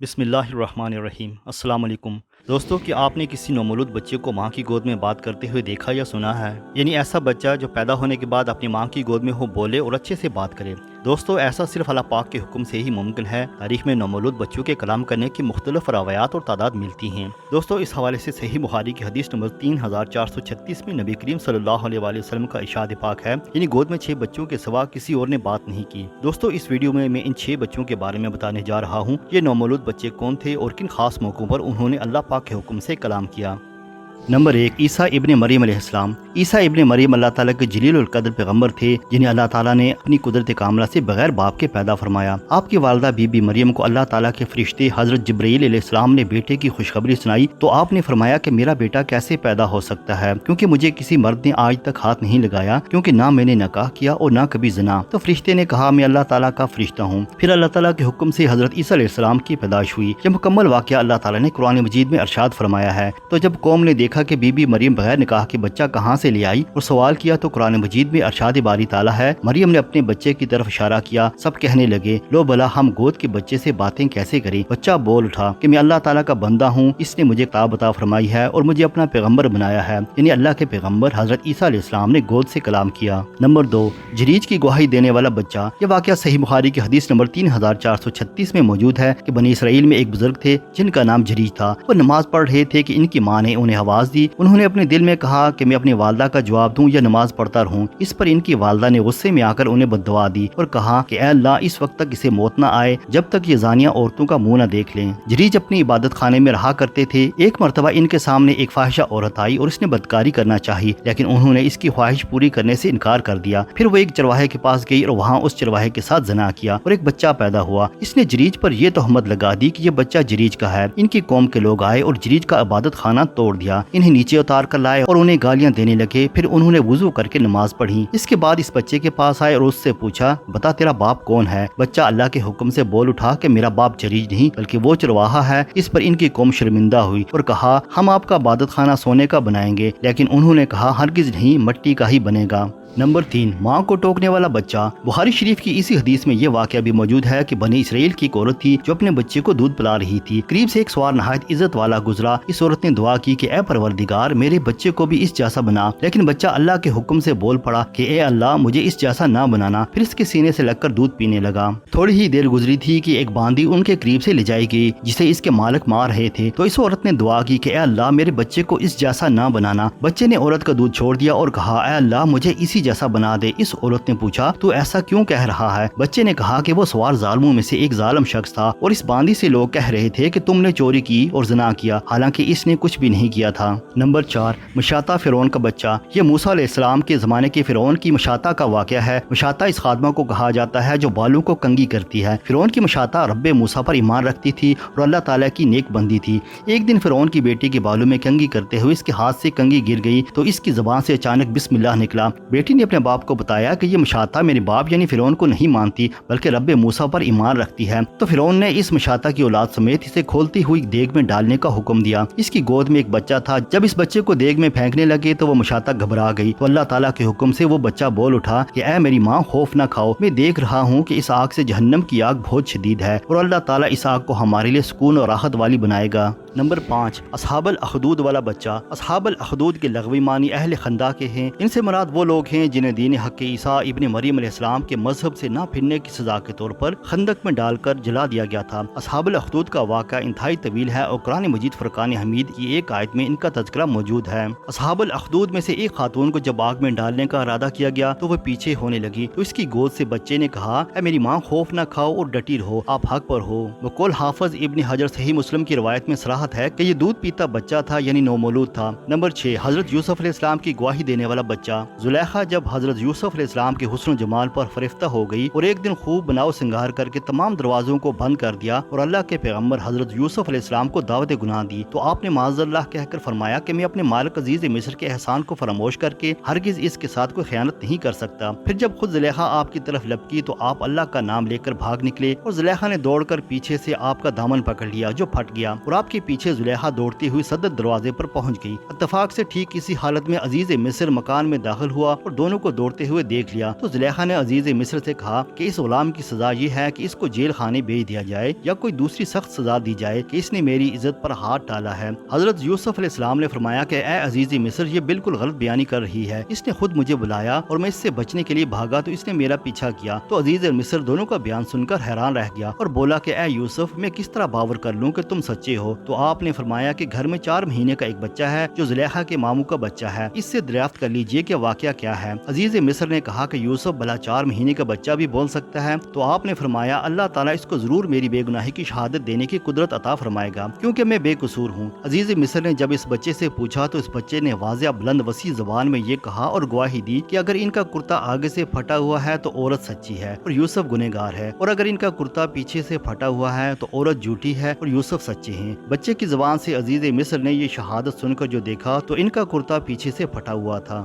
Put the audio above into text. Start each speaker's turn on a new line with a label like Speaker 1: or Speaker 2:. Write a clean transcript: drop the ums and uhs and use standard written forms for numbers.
Speaker 1: बिस्मिल्लाहिर्रहमानिर्रहीम। अस्सलाम वालेकुम दोस्तों, कि आपने किसी नवमौलूद बच्चे को माँ की गोद में बात करते हुए देखा या सुना है? यानी ऐसा बच्चा जो पैदा होने के बाद अपनी माँ की गोद में हो, बोले और अच्छे से बात करे। दोस्तों, ऐसा सिर्फ अल्लाह पाक के हुक्म से ही मुमकिन है। तारीख में नवमौलूद बच्चों के कलाम करने की मुख्तलिफ रवायात और तादाद मिलती हैं। दोस्तों, इस हवाले से सही बुखारी की हदीस नंबर 3436 में नबी करीम सल्लल्लाहु अलैहि वसल्लम का इरशाद पाक है, यानी गोद में 6 बच्चों के सिवा किसी और ने बात नहीं की। दोस्तों, इस वीडियो में मैं इन 6 बच्चों के बारे में बताने जा रहा हूँ। ये नवमौलूद बच्चे कौन थे और किन खास मौक़ों पर उन्होंने अल्लाह पाक के हुक्म से कलाम किया। नंबर 1, ईसा इब्ने मरियम अलैहिस्सलाम। ईसा इब्ने मरियम अल्लाह ताला के जलील उल कद्र पैगम्बर थे, जिन्हें अल्लाह ताला ने अपनी कुदरत कामला से बगैर बाप के पैदा फरमाया। आपकी वालदा बीबी मरियम को अल्लाह ताला के फरिश्ते हज़रत जिब्रील अलैहिस्सलाम ने बेटे की खुशखबरी सुनाई तो आपने फरमाया कि मेरा बेटा कैसे पैदा हो सकता है, क्योंकि मुझे किसी मर्द ने आज तक हाथ नहीं लगाया, क्योंकि ना मैंने निकाह किया और ना कभी ज़िना। तो फरिश्ते ने कहा, मैं अल्लाह ताला का फरिश्ता हूँ। फिर अल्लाह ताला के हुक्म से हज़रत ईसा अलैहिस्सलाम की पैदाइश हुई। जब मुकम्मल वाक़या अल्लाह ताला ने कुरान मजीद में इरशाद फरमाया है। तो जब कौम ने देखा कि बीबी मरियम बगैर निकाह के बच्चा कहाँ से ले आई और सवाल किया, तो कुरान मजीद में इरशाद बारी ताला है, मरियम ने अपने बच्चे की तरफ इशारा किया। सब कहने लगे, लो भला हम गोद के बच्चे से बातें कैसे करें। बच्चा बोल उठा कि मैं अल्लाह ताला का बंदा हूँ, इसने मुझे किताब अता फरमाई है और मुझे अपना पैगम्बर बनाया है। यानी अल्लाह के पैगम्बर हजरत ईसा अलैहिस्सलाम ने गोद से कलाम किया। नंबर 2, जरीज की गवाही देने वाला बच्चा। यह वाक़या सही बुखारी की हदीस नंबर 3436 में मौजूद है कि बनी इसराइल में एक बुजुर्ग थे जिनका नाम जरीज था। वो नमाज पढ़ रहे थे कि इनकी माँ ने उन्हें आवाज़ दी। उन्होंने अपने दिल में कहा कि मैं अपनी वालदा का जवाब दूं या नमाज पढ़ता रहूं। इस पर इनकी वालदा ने गुस्से में आकर उन्हें बद्दुआ दी और कहा कि ऐ अल्लाह, इस वक्त तक इसे मौत न आए जब तक ये जानिया औरतों का मुंह न देख लें। जरीज अपनी इबादत खाने में रहा करते थे। एक मरतबा इनके सामने एक फाहिशा औरत आई और इसने बदकारी करना चाही, लेकिन उन्होंने इसकी ख्वाहिश पूरी करने से इनकार कर दिया। फिर वो एक चरवाहे के पास गई और वहाँ उस चरवाहे के साथ जना किया और एक बच्चा पैदा हुआ। इसने जरीज पर यह तोहमत लगा दी कि यह बच्चा जरीज का है। इनकी कौम के लोग आए और जरीज का इबादत खाना तोड़ दिया, इन्हें नीचे उतार कर लाए और उन्हें गालियां देने लगे। फिर उन्होंने वुजू करके नमाज पढ़ी। इसके बाद इस बच्चे के पास आए और उससे पूछा, बता तेरा बाप कौन है। बच्चा अल्लाह के हुक्म से बोल उठा कि मेरा बाप जरीज नहीं बल्कि वो चरवाहा है। इस पर इनकी कौम शर्मिंदा हुई और कहा, हम आपका इबादत खाना सोने का बनाएंगे, लेकिन उन्होंने कहा, हरगिज नहीं, मिट्टी का ही बनेगा। नंबर 3, माँ को टोकने वाला बच्चा। बुखारी शरीफ की इसी हदीस में यह वाक़या भी मौजूद है कि बनी इसराइल की एक औरत थी जो अपने बच्चे को दूध पिला रही थी। करीब से एक सवार नहायत इज्जत वाला गुजरा। इस औरत ने दुआ की कि ए परवरदिगार, मेरे बच्चे को भी इस जैसा बना। लेकिन बच्चा अल्लाह के हुक्म से बोल पड़ा कि ए अल्लाह, मुझे इस जैसा ना बनाना। फिर इसके सीने से लगकर दूध पीने लगा। थोड़ी ही देर गुजरी थी कि एक बांदी उनके करीब से ले जाई गई जिसे इसके मालिक मार रहे थे। तो इस औरत ने दुआ की कि ए अल्लाह, मेरे बच्चे को इस जैसा ना बनाना। बच्चे ने औरत का दूध छोड़ दिया और कहा, ए अल्लाह, मुझे इसी जैसा बना दे। इस औरत ने पूछा, तू ऐसा क्यों कह रहा है। बच्चे ने कहा कि वो सवार जालिमों में से एक जालिम शख्स था और इस बांदी से लोग कह रहे थे कि तुमने चोरी की और ज़िना किया, हालांकि इसने कुछ भी नहीं किया था। नंबर 4, मशाता फिरौन का बच्चा। ये मूसा अलैहिस्सलाम के ज़माने के फिरौन की मशाता का वाक़या है। मशाता इस खादमा को कहा जाता है जो बालों को कंगी करती है। फिरौन की मशाता रब्बे मूसा पर ईमान रखती थी और अल्लाह ताला की नेक बंदी थी। एक दिन फिरौन की बेटी के बालों में कंगी करते हुए इसके हाथ से कंगी गिर गई तो इसकी ज़बान से अचानक बिस्मिल्लाह निकला। बेटी ने अपने बाप को बताया कि ये मशाता मेरे बाप यानी फिरौन को नहीं मानती बल्कि रब्बे मूसा पर ईमान रखती है। तो फिरौन ने इस मशाता की औलाद समेत इसे खोलती हुई देग में डालने का हुक्म दिया। इसकी गोद में एक बच्चा था। जब इस बच्चे को देग में फेंकने लगे तो वो मशाता घबरा गई। तो अल्लाह ताला के हुक्म से वो बच्चा बोल उठा कि ऐ मेरी माँ, खौफ न खाओ, मैं देख रहा हूँ कि इस आग से जहन्नम की आग बहुत शदीद है और अल्लाह ताला इस आग को हमारे लिए सुकून और राहत वाली बनाएगा। नंबर 5, असहाबुल अखदूद वाला बच्चा। असहाबुल अखदूद के लग़वी मानी अहले खंदा के हैं। इनसे मुराद वो लोग हैं जिन्हें दीन हक के ईसा इब्ने मरियम अलैहिस्सलाम के मजहब से ना फिरने की सजा के तौर पर खंदक में डालकर जला दिया गया था। असहाबुल अखदूद का वाक़या इंतहाई तवील है और कुरान मजीद फुरकान हमीद की एक आयत में इनका तज़किरा मौजूद है। असहाबुल अखदूद में से एक खातून को जब आग में डालने का इरादा किया गया तो वह पीछे होने लगी। तो इसकी गोद से बच्चे ने कहा, ऐ मेरी माँ, खौफ न खाओ और डटी रहो, आप हक पर हो। वक़ौल हाफिज इब्ने हजर सही मुस्लिम की रवायत में सराहत है कि ये दूध पीता बच्चा था यानी नौमौलूद था। नंबर 6, हजरत यूसुफ अलैहिस्सलाम की गवाही देने वाला बच्चा। जुलेखा जब हजरत यूसुफ अलैहिस्सलाम के हुस्न जमाल पर फरिफ्ता हो गई और एक दिन खूब बनाव सिंगार करके तमाम दरवाजों को बंद कर दिया और अल्लाह के पैगम्बर हजरत यूसुफ अलैहिस्सलाम को दावत गुनाह दी तो आपने माज़अल्लाह कहकर फरमाया कि मैं अपने मालिक अजीज मिस्र के एहसान को फरामोश करके हरगिज इसके साथ कोई खयानत नहीं कर सकता। फिर जब खुद जुलेखा आपकी तरफ लपकी तो आप अल्लाह का नाम लेकर भाग निकले और जुलेखा ने दौड़कर पीछे से आपका दामन पकड़ लिया जो फट गया और आपके پیچھے زلیخا دوڑتی ہوئی صدر دروازے پر پہنچ گئی۔ اتفاق سے ٹھیک اسی حالت میں عزیز مصر مکان میں داخل ہوا اور دونوں کو دوڑتے ہوئے دیکھ لیا تو زلیخا نے عزیز مصر سے کہا کہ اس غلام کی سزا یہ ہے کہ اس کو جیل خانے بھیج دیا جائے یا کوئی دوسری سخت سزا دی جائے کہ اس نے میری عزت پر ہاتھ ڈالا ہے۔ حضرت یوسف علیہ السلام نے فرمایا کہ اے عزیز مصر، یہ بالکل غلط بیانی کر رہی ہے، اس نے خود مجھے بلایا اور میں اس سے بچنے کے لیے بھاگا تو اس نے میرا پیچھا کیا۔ تو عزیز مصر دونوں کا بیان سن کر حیران رہ گیا اور بولا کہ اے یوسف، میں کس طرح باور کر لوں کہ تم سچے ہو؟ تو آپ نے فرمایا کہ گھر میں 4 مہینے کا ایک بچہ ہے جو زلیخا کے ماموں کا بچہ ہے، اس سے دریافت کر لیجئے کہ واقعہ کیا ہے۔ عزیز مصر نے کہا کہ یوسف، بھلا 4 مہینے کا بچہ بھی بول سکتا ہے؟ تو آپ نے فرمایا اللہ تعالیٰ اس کو ضرور میری بے گناہی کی شہادت دینے کی قدرت عطا فرمائے گا، کیونکہ میں بے قصور ہوں۔ عزیز مصر نے جب اس بچے سے پوچھا تو اس بچے نے واضح بلند وسیع زبان میں یہ کہا اور گواہی دی کہ اگر ان کا کرتا آگے سے پھٹا ہوا ہے تو عورت سچی ہے اور یوسف گنہگار ہے، اور اگر ان کا کرتا پیچھے سے پھٹا ہوا ہے تو عورت جھوٹی ہے اور یوسف سچے ہیں۔ بچے کی زبان سے عزیز مصر نے یہ شہادت سن کر جو دیکھا تو ان کا کرتا پیچھے سے پھٹا ہوا تھا۔